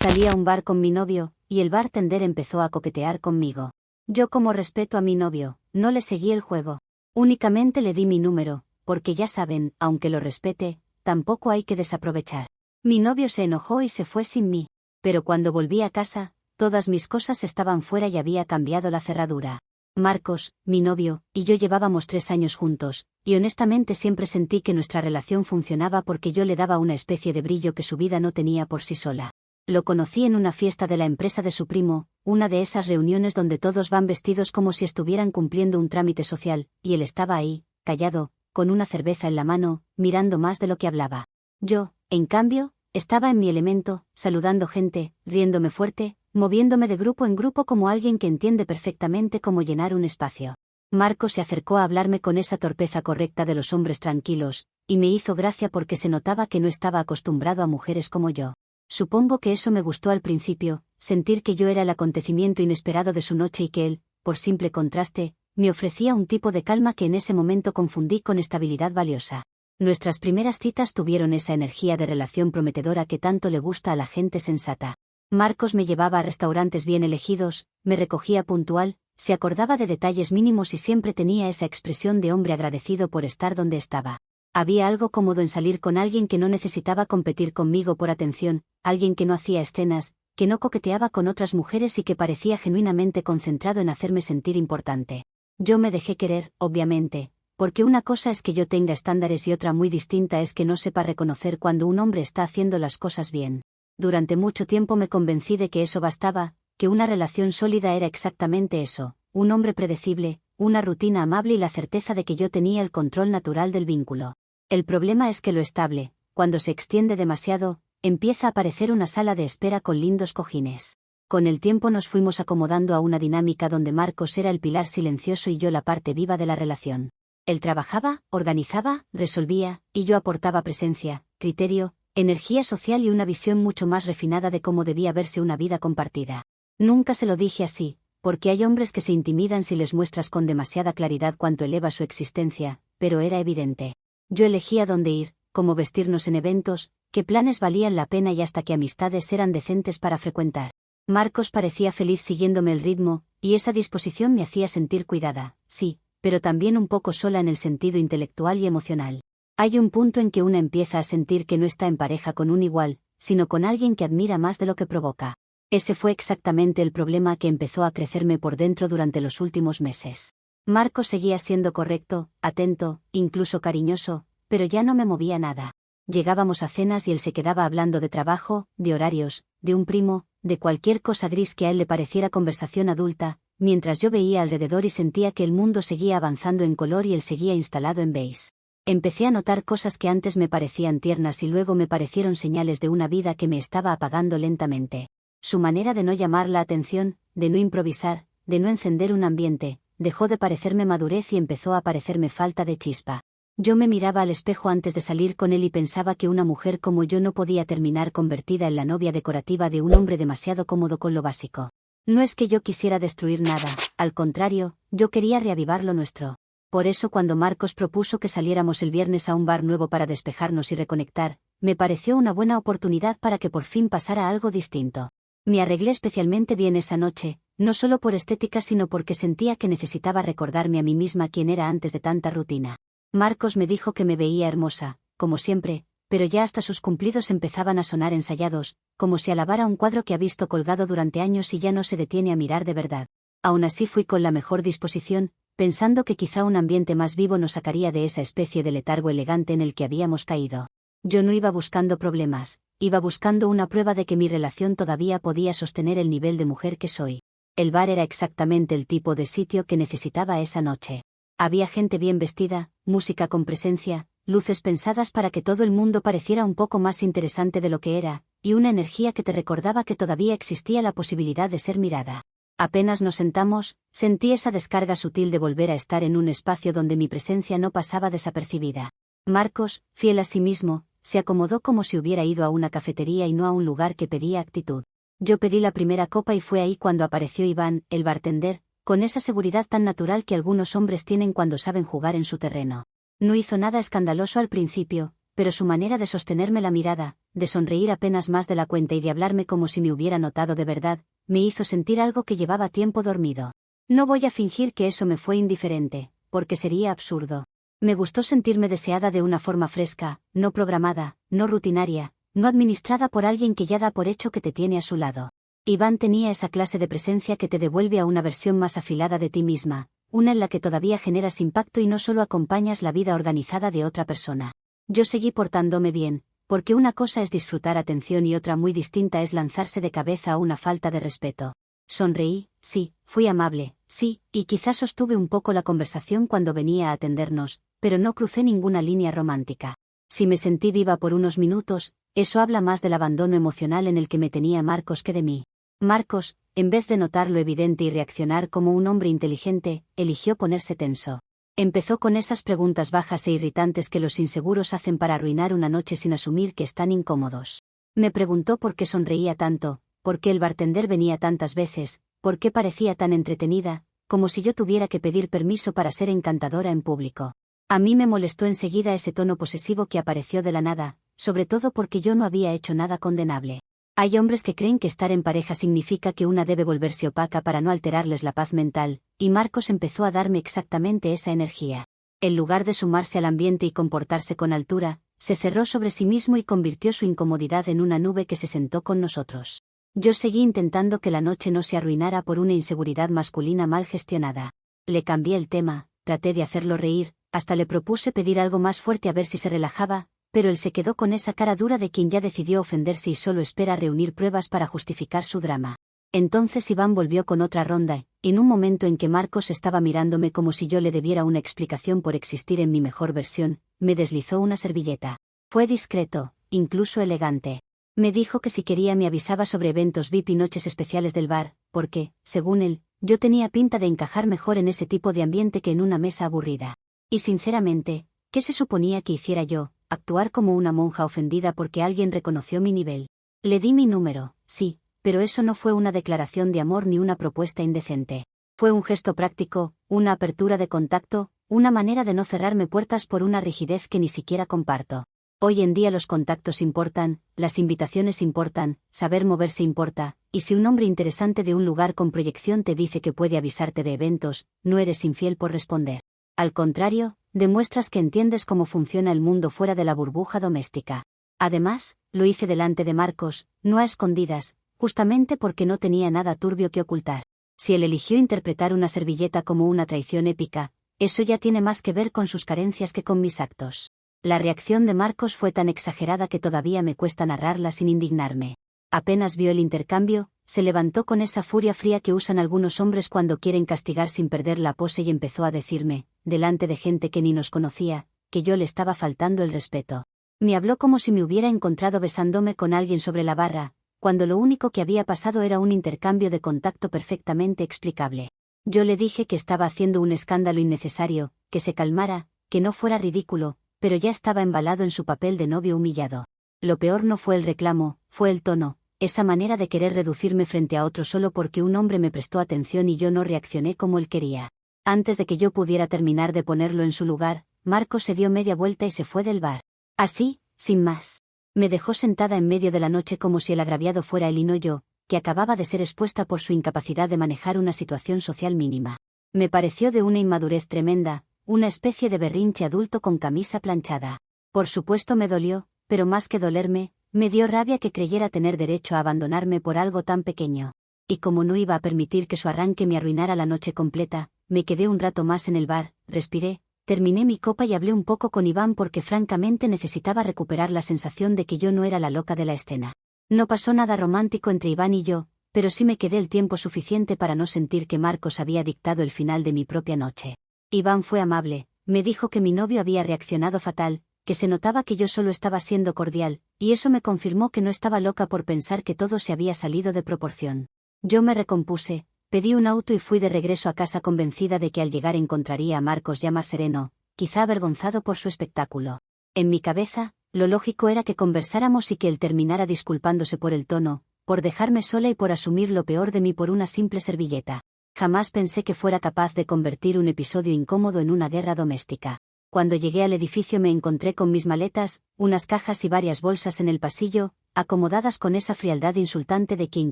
Salí a un bar con mi novio, y el bartender empezó a coquetear conmigo. Yo, como respeto a mi novio, no le seguí el juego. Únicamente le di mi número, porque ya saben, aunque lo respete, tampoco hay que desaprovechar. Mi novio se enojó y se fue sin mí. Pero cuando volví a casa, todas mis cosas estaban fuera y había cambiado la cerradura. Marcos, mi novio, y yo llevábamos 3 años juntos, y honestamente siempre sentí que nuestra relación funcionaba porque yo le daba una especie de brillo que su vida no tenía por sí sola. Lo conocí en una fiesta de la empresa de su primo, una de esas reuniones donde todos van vestidos como si estuvieran cumpliendo un trámite social, y él estaba ahí, callado, con una cerveza en la mano, mirando más de lo que hablaba. Yo, en cambio, estaba en mi elemento, saludando gente, riéndome fuerte, moviéndome de grupo en grupo como alguien que entiende perfectamente cómo llenar un espacio. Marco se acercó a hablarme con esa torpeza correcta de los hombres tranquilos, y me hizo gracia porque se notaba que no estaba acostumbrado a mujeres como yo. Supongo que eso me gustó al principio, sentir que yo era el acontecimiento inesperado de su noche y que él, por simple contraste, me ofrecía un tipo de calma que en ese momento confundí con estabilidad valiosa. Nuestras primeras citas tuvieron esa energía de relación prometedora que tanto le gusta a la gente sensata. Marcos me llevaba a restaurantes bien elegidos, me recogía puntual, se acordaba de detalles mínimos y siempre tenía esa expresión de hombre agradecido por estar donde estaba. Había algo cómodo en salir con alguien que no necesitaba competir conmigo por atención, alguien que no hacía escenas, que no coqueteaba con otras mujeres y que parecía genuinamente concentrado en hacerme sentir importante. Yo me dejé querer, obviamente, porque una cosa es que yo tenga estándares y otra muy distinta es que no sepa reconocer cuando un hombre está haciendo las cosas bien. Durante mucho tiempo me convencí de que eso bastaba, que una relación sólida era exactamente eso, un hombre predecible, una rutina amable y la certeza de que yo tenía el control natural del vínculo. El problema es que lo estable, cuando se extiende demasiado, empieza a parecer una sala de espera con lindos cojines. Con el tiempo nos fuimos acomodando a una dinámica donde Marcos era el pilar silencioso y yo la parte viva de la relación. Él trabajaba, organizaba, resolvía, y yo aportaba presencia, criterio, energía social y una visión mucho más refinada de cómo debía verse una vida compartida. Nunca se lo dije así, porque hay hombres que se intimidan si les muestras con demasiada claridad cuánto eleva su existencia, pero era evidente. Yo elegía dónde ir, cómo vestirnos en eventos, qué planes valían la pena y hasta qué amistades eran decentes para frecuentar. Marcos parecía feliz siguiéndome el ritmo, y esa disposición me hacía sentir cuidada, sí, pero también un poco sola en el sentido intelectual y emocional. Hay un punto en que una empieza a sentir que no está en pareja con un igual, sino con alguien que admira más de lo que provoca. Ese fue exactamente el problema que empezó a crecerme por dentro durante los últimos meses. Marcos seguía siendo correcto, atento, incluso cariñoso, pero ya no me movía nada. Llegábamos a cenas y él se quedaba hablando de trabajo, de horarios, de un primo, de cualquier cosa gris que a él le pareciera conversación adulta, mientras yo veía alrededor y sentía que el mundo seguía avanzando en color y él seguía instalado en beige. Empecé a notar cosas que antes me parecían tiernas y luego me parecieron señales de una vida que me estaba apagando lentamente. Su manera de no llamar la atención, de no improvisar, de no encender un ambiente, dejó de parecerme madurez y empezó a parecerme falta de chispa. Yo me miraba al espejo antes de salir con él y pensaba que una mujer como yo no podía terminar convertida en la novia decorativa de un hombre demasiado cómodo con lo básico. No es que yo quisiera destruir nada, al contrario, yo quería reavivar lo nuestro. Por eso cuando Marcos propuso que saliéramos el viernes a un bar nuevo para despejarnos y reconectar, me pareció una buena oportunidad para que por fin pasara algo distinto. Me arreglé especialmente bien esa noche, no solo por estética sino porque sentía que necesitaba recordarme a mí misma quién era antes de tanta rutina. Marcos me dijo que me veía hermosa, como siempre, pero ya hasta sus cumplidos empezaban a sonar ensayados, como si alabara un cuadro que ha visto colgado durante años y ya no se detiene a mirar de verdad. Aún así fui con la mejor disposición, pensando que quizá un ambiente más vivo nos sacaría de esa especie de letargo elegante en el que habíamos caído. Yo no iba buscando problemas, iba buscando una prueba de que mi relación todavía podía sostener el nivel de mujer que soy. El bar era exactamente el tipo de sitio que necesitaba esa noche. Había gente bien vestida, música con presencia, luces pensadas para que todo el mundo pareciera un poco más interesante de lo que era, y una energía que te recordaba que todavía existía la posibilidad de ser mirada. Apenas nos sentamos, sentí esa descarga sutil de volver a estar en un espacio donde mi presencia no pasaba desapercibida. Marcos, fiel a sí mismo, se acomodó como si hubiera ido a una cafetería y no a un lugar que pedía actitud. Yo pedí la primera copa y fue ahí cuando apareció Iván, el bartender, con esa seguridad tan natural que algunos hombres tienen cuando saben jugar en su terreno. No hizo nada escandaloso al principio, pero su manera de sostenerme la mirada, de sonreír apenas más de la cuenta y de hablarme como si me hubiera notado de verdad, me hizo sentir algo que llevaba tiempo dormido. No voy a fingir que eso me fue indiferente, porque sería absurdo. Me gustó sentirme deseada de una forma fresca, no programada, no rutinaria, no administrada por alguien que ya da por hecho que te tiene a su lado. Iván tenía esa clase de presencia que te devuelve a una versión más afilada de ti misma, una en la que todavía generas impacto y no solo acompañas la vida organizada de otra persona. Yo seguí portándome bien, porque una cosa es disfrutar atención y otra muy distinta es lanzarse de cabeza a una falta de respeto. Sonreí, sí, fui amable, sí, y quizás sostuve un poco la conversación cuando venía a atendernos, pero no crucé ninguna línea romántica. Si me sentí viva por unos minutos, eso habla más del abandono emocional en el que me tenía Marcos que de mí. Marcos, en vez de notar lo evidente y reaccionar como un hombre inteligente, eligió ponerse tenso. Empezó con esas preguntas bajas e irritantes que los inseguros hacen para arruinar una noche sin asumir que están incómodos. Me preguntó por qué sonreía tanto, por qué el bartender venía tantas veces, por qué parecía tan entretenida, como si yo tuviera que pedir permiso para ser encantadora en público. A mí me molestó enseguida ese tono posesivo que apareció de la nada, sobre todo porque yo no había hecho nada condenable. Hay hombres que creen que estar en pareja significa que una debe volverse opaca para no alterarles la paz mental, y Marcos empezó a darme exactamente esa energía. En lugar de sumarse al ambiente y comportarse con altura, se cerró sobre sí mismo y convirtió su incomodidad en una nube que se sentó con nosotros. Yo seguí intentando que la noche no se arruinara por una inseguridad masculina mal gestionada. Le cambié el tema, traté de hacerlo reír, hasta le propuse pedir algo más fuerte a ver si se relajaba, pero él se quedó con esa cara dura de quien ya decidió ofenderse y solo espera reunir pruebas para justificar su drama. Entonces Iván volvió con otra ronda, y en un momento en que Marcos estaba mirándome como si yo le debiera una explicación por existir en mi mejor versión, me deslizó una servilleta. Fue discreto, incluso elegante. Me dijo que si quería me avisaba sobre eventos VIP y noches especiales del bar, porque, según él, yo tenía pinta de encajar mejor en ese tipo de ambiente que en una mesa aburrida. Y sinceramente, ¿qué se suponía que hiciera yo? Actuar como una monja ofendida porque alguien reconoció mi nivel. Le di mi número, sí, pero eso no fue una declaración de amor ni una propuesta indecente. Fue un gesto práctico, una apertura de contacto, una manera de no cerrarme puertas por una rigidez que ni siquiera comparto. Hoy en día los contactos importan, las invitaciones importan, saber moverse importa, y si un hombre interesante de un lugar con proyección te dice que puede avisarte de eventos, no eres infiel por responder. Al contrario, demuestras que entiendes cómo funciona el mundo fuera de la burbuja doméstica. Además, lo hice delante de Marcos, no a escondidas, justamente porque no tenía nada turbio que ocultar. Si él eligió interpretar una servilleta como una traición épica, eso ya tiene más que ver con sus carencias que con mis actos. La reacción de Marcos fue tan exagerada que todavía me cuesta narrarla sin indignarme. Apenas vio el intercambio, se levantó con esa furia fría que usan algunos hombres cuando quieren castigar sin perder la pose y empezó a decirme, delante de gente que ni nos conocía, que yo le estaba faltando el respeto. Me habló como si me hubiera encontrado besándome con alguien sobre la barra, cuando lo único que había pasado era un intercambio de contacto perfectamente explicable. Yo le dije que estaba haciendo un escándalo innecesario, que se calmara, que no fuera ridículo, pero ya estaba embalado en su papel de novio humillado. Lo peor no fue el reclamo, fue el tono, esa manera de querer reducirme frente a otro solo porque un hombre me prestó atención y yo no reaccioné como él quería. Antes de que yo pudiera terminar de ponerlo en su lugar, Marcos se dio media vuelta y se fue del bar. Así, sin más. Me dejó sentada en medio de la noche como si el agraviado fuera él y no yo, que acababa de ser expuesta por su incapacidad de manejar una situación social mínima. Me pareció de una inmadurez tremenda, una especie de berrinche adulto con camisa planchada. Por supuesto me dolió, pero más que dolerme, me dio rabia que creyera tener derecho a abandonarme por algo tan pequeño. Y como no iba a permitir que su arranque me arruinara la noche completa, me quedé un rato más en el bar, respiré, terminé mi copa y hablé un poco con Iván porque francamente necesitaba recuperar la sensación de que yo no era la loca de la escena. No pasó nada romántico entre Iván y yo, pero sí me quedé el tiempo suficiente para no sentir que Marcos había dictado el final de mi propia noche. Iván fue amable, me dijo que mi novio había reaccionado fatal, que se notaba que yo solo estaba siendo cordial, y eso me confirmó que no estaba loca por pensar que todo se había salido de proporción. Yo me recompuse, pedí un auto y fui de regreso a casa convencida de que al llegar encontraría a Marcos ya más sereno, quizá avergonzado por su espectáculo. En mi cabeza, lo lógico era que conversáramos y que él terminara disculpándose por el tono, por dejarme sola y por asumir lo peor de mí por una simple servilleta. Jamás pensé que fuera capaz de convertir un episodio incómodo en una guerra doméstica. Cuando llegué al edificio me encontré con mis maletas, unas cajas y varias bolsas en el pasillo, acomodadas con esa frialdad insultante de quien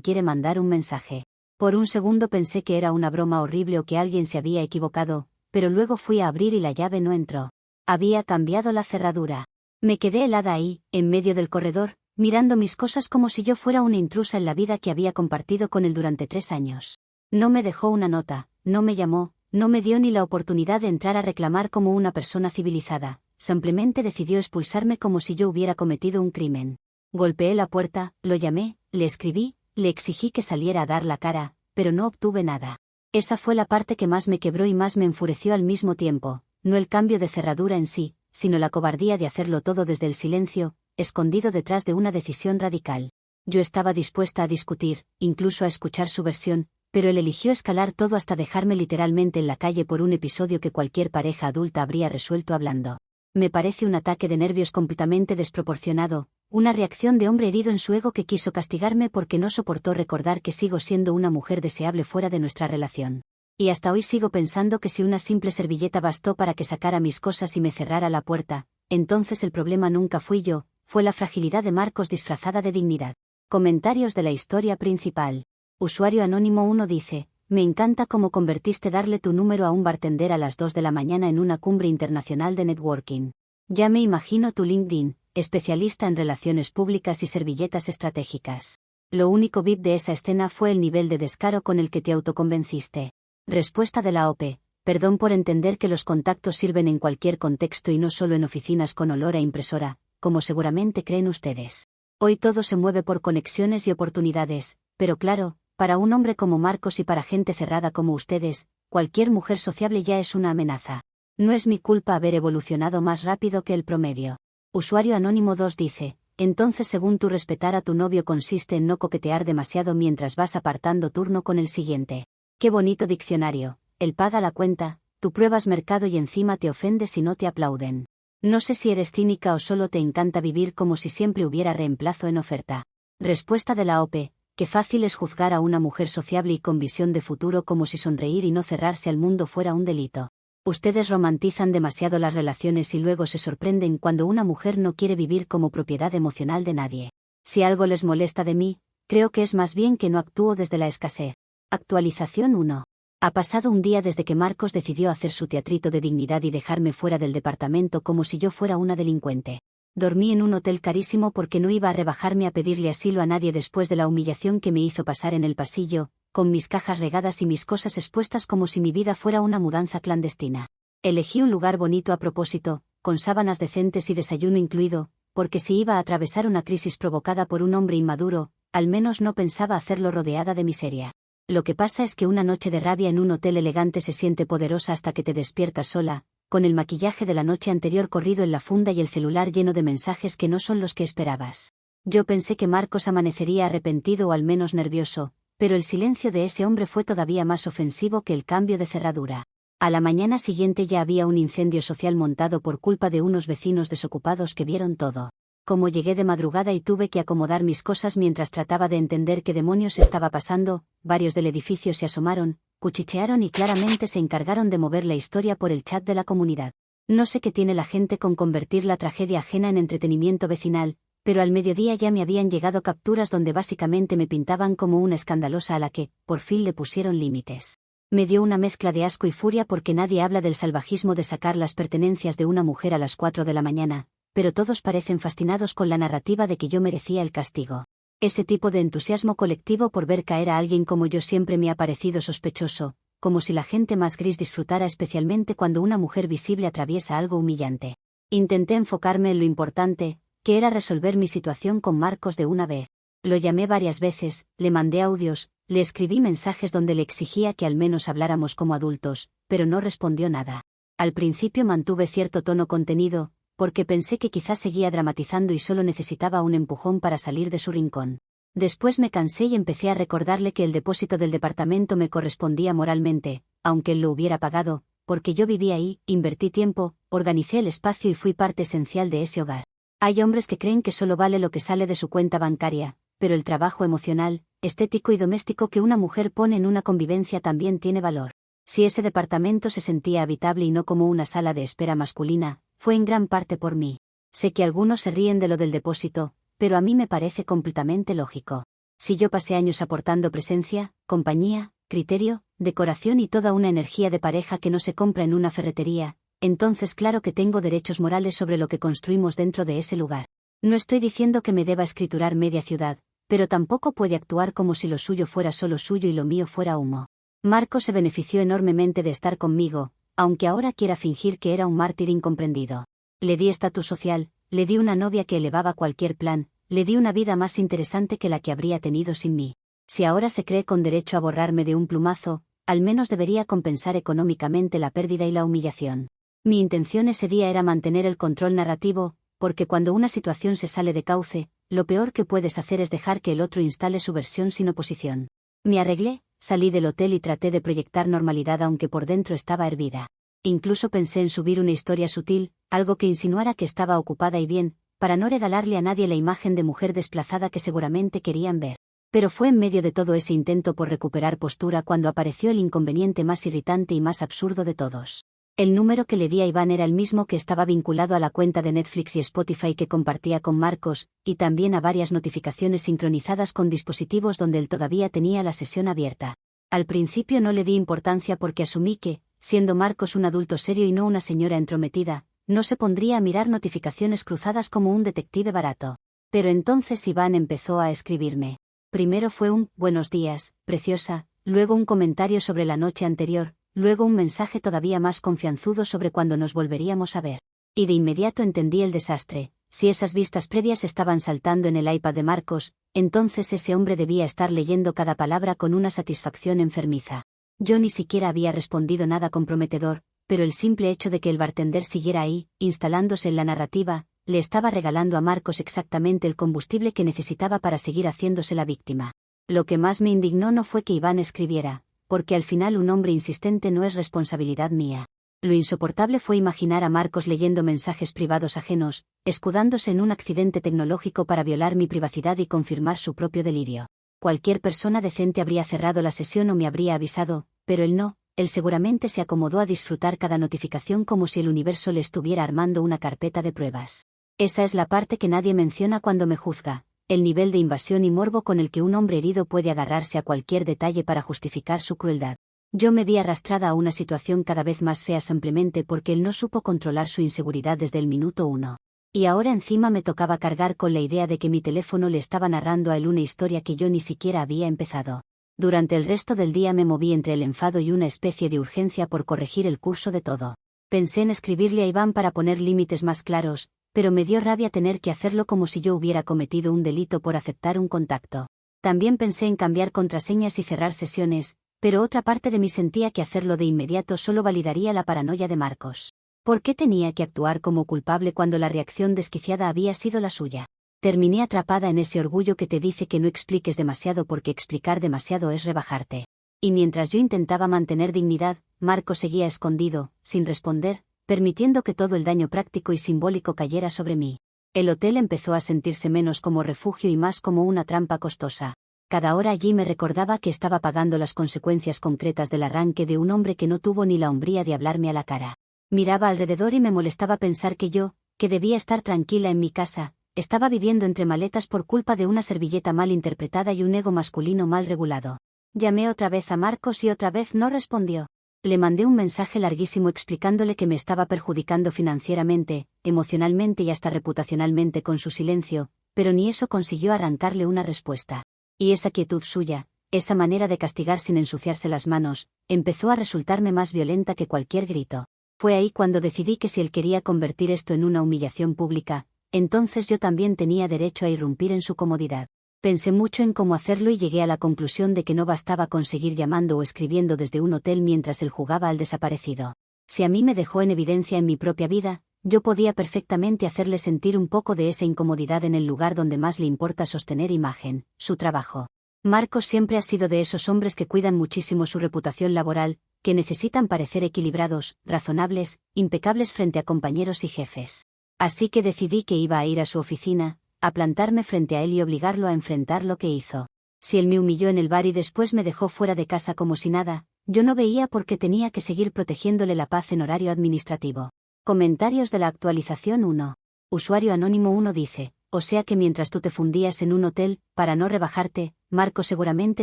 quiere mandar un mensaje. Por un segundo pensé que era una broma horrible o que alguien se había equivocado, pero luego fui a abrir y la llave no entró. Había cambiado la cerradura. Me quedé helada ahí, en medio del corredor, mirando mis cosas como si yo fuera una intrusa en la vida que había compartido con él durante 3 años. No me dejó una nota, no me llamó, no me dio ni la oportunidad de entrar a reclamar como una persona civilizada, simplemente decidió expulsarme como si yo hubiera cometido un crimen. Golpeé la puerta, lo llamé, le escribí, le exigí que saliera a dar la cara, pero no obtuve nada. Esa fue la parte que más me quebró y más me enfureció al mismo tiempo, no el cambio de cerradura en sí, sino la cobardía de hacerlo todo desde el silencio, escondido detrás de una decisión radical. Yo estaba dispuesta a discutir, incluso a escuchar su versión, pero él eligió escalar todo hasta dejarme literalmente en la calle por un episodio que cualquier pareja adulta habría resuelto hablando. Me parece un ataque de nervios completamente desproporcionado, una reacción de hombre herido en su ego que quiso castigarme porque no soportó recordar que sigo siendo una mujer deseable fuera de nuestra relación. Y hasta hoy sigo pensando que si una simple servilleta bastó para que sacara mis cosas y me cerrara la puerta, entonces el problema nunca fui yo, fue la fragilidad de Marcos disfrazada de dignidad. Comentarios de la historia principal. Usuario Anónimo 1 dice: me encanta cómo convertiste darle tu número a un bartender a las 2 de la mañana en una cumbre internacional de networking. Ya me imagino tu LinkedIn, especialista en relaciones públicas y servilletas estratégicas. Lo único VIP de esa escena fue el nivel de descaro con el que te autoconvenciste. Respuesta de la OP: perdón por entender que los contactos sirven en cualquier contexto y no solo en oficinas con olor a impresora, como seguramente creen ustedes. Hoy todo se mueve por conexiones y oportunidades, pero claro, para un hombre como Marcos y para gente cerrada como ustedes, cualquier mujer sociable ya es una amenaza. No es mi culpa haber evolucionado más rápido que el promedio. Usuario Anónimo 2 dice: entonces según tú respetar a tu novio consiste en no coquetear demasiado mientras vas apartando turno con el siguiente. Qué bonito diccionario. Él paga la cuenta, tú pruebas mercado y encima te ofendes si no te aplauden. No sé si eres cínica o solo te encanta vivir como si siempre hubiera reemplazo en oferta. Respuesta de la OP: qué fácil es juzgar a una mujer sociable y con visión de futuro como si sonreír y no cerrarse al mundo fuera un delito. Ustedes romantizan demasiado las relaciones y luego se sorprenden cuando una mujer no quiere vivir como propiedad emocional de nadie. Si algo les molesta de mí, creo que es más bien que no actúo desde la escasez. Actualización 1. Ha pasado un día desde que Marcos decidió hacer su teatrito de dignidad y dejarme fuera del departamento como si yo fuera una delincuente. Dormí en un hotel carísimo porque no iba a rebajarme a pedirle asilo a nadie después de la humillación que me hizo pasar en el pasillo, con mis cajas regadas y mis cosas expuestas como si mi vida fuera una mudanza clandestina. Elegí un lugar bonito a propósito, con sábanas decentes y desayuno incluido, porque si iba a atravesar una crisis provocada por un hombre inmaduro, al menos no pensaba hacerlo rodeada de miseria. Lo que pasa es que una noche de rabia en un hotel elegante se siente poderosa hasta que te despiertas sola, con el maquillaje de la noche anterior corrido en la funda y el celular lleno de mensajes que no son los que esperabas. Yo pensé que Marcos amanecería arrepentido o al menos nervioso, pero el silencio de ese hombre fue todavía más ofensivo que el cambio de cerradura. A la mañana siguiente ya había un incendio social montado por culpa de unos vecinos desocupados que vieron todo. Como llegué de madrugada y tuve que acomodar mis cosas mientras trataba de entender qué demonios estaba pasando, varios del edificio se asomaron, cuchichearon y claramente se encargaron de mover la historia por el chat de la comunidad. No sé qué tiene la gente con convertir la tragedia ajena en entretenimiento vecinal, pero al mediodía ya me habían llegado capturas donde básicamente me pintaban como una escandalosa a la que, por fin le pusieron límites. Me dio una mezcla de asco y furia porque nadie habla del salvajismo de sacar las pertenencias de una mujer a las 4 de la mañana, pero todos parecen fascinados con la narrativa de que yo merecía el castigo. Ese tipo de entusiasmo colectivo por ver caer a alguien como yo siempre me ha parecido sospechoso, como si la gente más gris disfrutara especialmente cuando una mujer visible atraviesa algo humillante. Intenté enfocarme en lo importante, que era resolver mi situación con Marcos de una vez. Lo llamé varias veces, le mandé audios, le escribí mensajes donde le exigía que al menos habláramos como adultos, pero no respondió nada. Al principio mantuve cierto tono contenido, porque pensé que quizás seguía dramatizando y solo necesitaba un empujón para salir de su rincón. Después me cansé y empecé a recordarle que el depósito del departamento me correspondía moralmente, aunque él lo hubiera pagado, porque yo vivía ahí, invertí tiempo, organicé el espacio y fui parte esencial de ese hogar. Hay hombres que creen que solo vale lo que sale de su cuenta bancaria, pero el trabajo emocional, estético y doméstico que una mujer pone en una convivencia también tiene valor. Si ese departamento se sentía habitable y no como una sala de espera masculina, fue en gran parte por mí. Sé que algunos se ríen de lo del depósito, pero a mí me parece completamente lógico. Si yo pasé años aportando presencia, compañía, criterio, decoración y toda una energía de pareja que no se compra en una ferretería, entonces claro que tengo derechos morales sobre lo que construimos dentro de ese lugar. No estoy diciendo que me deba escriturar media ciudad, pero tampoco puede actuar como si lo suyo fuera solo suyo y lo mío fuera humo. Marcos se benefició enormemente de estar conmigo, aunque ahora quiera fingir que era un mártir incomprendido. Le di estatus social, le di una novia que elevaba cualquier plan, le di una vida más interesante que la que habría tenido sin mí. Si ahora se cree con derecho a borrarme de un plumazo, al menos debería compensar económicamente la pérdida y la humillación. Mi intención ese día era mantener el control narrativo, porque cuando una situación se sale de cauce, lo peor que puedes hacer es dejar que el otro instale su versión sin oposición. Me arreglé, salí del hotel y traté de proyectar normalidad aunque por dentro estaba hervida. Incluso pensé en subir una historia sutil, algo que insinuara que estaba ocupada y bien, para no regalarle a nadie la imagen de mujer desplazada que seguramente querían ver. Pero fue en medio de todo ese intento por recuperar postura cuando apareció el inconveniente más irritante y más absurdo de todos. El número que le di a Iván era el mismo que estaba vinculado a la cuenta de Netflix y Spotify que compartía con Marcos, y también a varias notificaciones sincronizadas con dispositivos donde él todavía tenía la sesión abierta. Al principio no le di importancia porque asumí que, siendo Marcos un adulto serio y no una señora entrometida, no se pondría a mirar notificaciones cruzadas como un detective barato. Pero entonces Iván empezó a escribirme. Primero fue un «Buenos días, preciosa», luego un comentario sobre la noche anterior, luego un mensaje todavía más confianzudo sobre cuándo nos volveríamos a ver. Y de inmediato entendí el desastre. Si esas vistas previas estaban saltando en el iPad de Marcos, entonces ese hombre debía estar leyendo cada palabra con una satisfacción enfermiza. Yo ni siquiera había respondido nada comprometedor, pero el simple hecho de que el bartender siguiera ahí, instalándose en la narrativa, le estaba regalando a Marcos exactamente el combustible que necesitaba para seguir haciéndose la víctima. Lo que más me indignó no fue que Iván escribiera, porque al final un hombre insistente no es responsabilidad mía. Lo insoportable fue imaginar a Marcos leyendo mensajes privados ajenos, escudándose en un accidente tecnológico para violar mi privacidad y confirmar su propio delirio. Cualquier persona decente habría cerrado la sesión o me habría avisado, pero él no. Él seguramente se acomodó a disfrutar cada notificación como si el universo le estuviera armando una carpeta de pruebas. Esa es la parte que nadie menciona cuando me juzga, el nivel de invasión y morbo con el que un hombre herido puede agarrarse a cualquier detalle para justificar su crueldad. Yo me vi arrastrada a una situación cada vez más fea simplemente porque él no supo controlar su inseguridad desde el minuto 1. Y ahora encima me tocaba cargar con la idea de que mi teléfono le estaba narrando a él una historia que yo ni siquiera había empezado. Durante el resto del día me moví entre el enfado y una especie de urgencia por corregir el curso de todo. Pensé en escribirle a Iván para poner límites más claros, pero me dio rabia tener que hacerlo como si yo hubiera cometido un delito por aceptar un contacto. También pensé en cambiar contraseñas y cerrar sesiones, pero otra parte de mí sentía que hacerlo de inmediato solo validaría la paranoia de Marcos. ¿Por qué tenía que actuar como culpable cuando la reacción desquiciada había sido la suya? Terminé atrapada en ese orgullo que te dice que no expliques demasiado porque explicar demasiado es rebajarte. Y mientras yo intentaba mantener dignidad, Marcos seguía escondido, sin responder, permitiendo que todo el daño práctico y simbólico cayera sobre mí. El hotel empezó a sentirse menos como refugio y más como una trampa costosa. Cada hora allí me recordaba que estaba pagando las consecuencias concretas del arranque de un hombre que no tuvo ni la hombría de hablarme a la cara. Miraba alrededor y me molestaba pensar que yo, que debía estar tranquila en mi casa, estaba viviendo entre maletas por culpa de una servilleta mal interpretada y un ego masculino mal regulado. Llamé otra vez a Marcos y otra vez no respondió. Le mandé un mensaje larguísimo explicándole que me estaba perjudicando financieramente, emocionalmente y hasta reputacionalmente con su silencio, pero ni eso consiguió arrancarle una respuesta. Y esa quietud suya, esa manera de castigar sin ensuciarse las manos, empezó a resultarme más violenta que cualquier grito. Fue ahí cuando decidí que si él quería convertir esto en una humillación pública, entonces yo también tenía derecho a irrumpir en su comodidad. Pensé mucho en cómo hacerlo y llegué a la conclusión de que no bastaba con seguir llamando o escribiendo desde un hotel mientras él jugaba al desaparecido. Si a mí me dejó en evidencia en mi propia vida, yo podía perfectamente hacerle sentir un poco de esa incomodidad en el lugar donde más le importa sostener imagen, su trabajo. Marcos siempre ha sido de esos hombres que cuidan muchísimo su reputación laboral, que necesitan parecer equilibrados, razonables, impecables frente a compañeros y jefes. Así que decidí que iba a ir a su oficina, a plantarme frente a él y obligarlo a enfrentar lo que hizo. Si él me humilló en el bar y después me dejó fuera de casa como si nada, yo no veía por qué tenía que seguir protegiéndole la paz en horario administrativo. Comentarios de la actualización 1. Usuario anónimo 1 dice, o sea que mientras tú te fundías en un hotel, para no rebajarte, Marco seguramente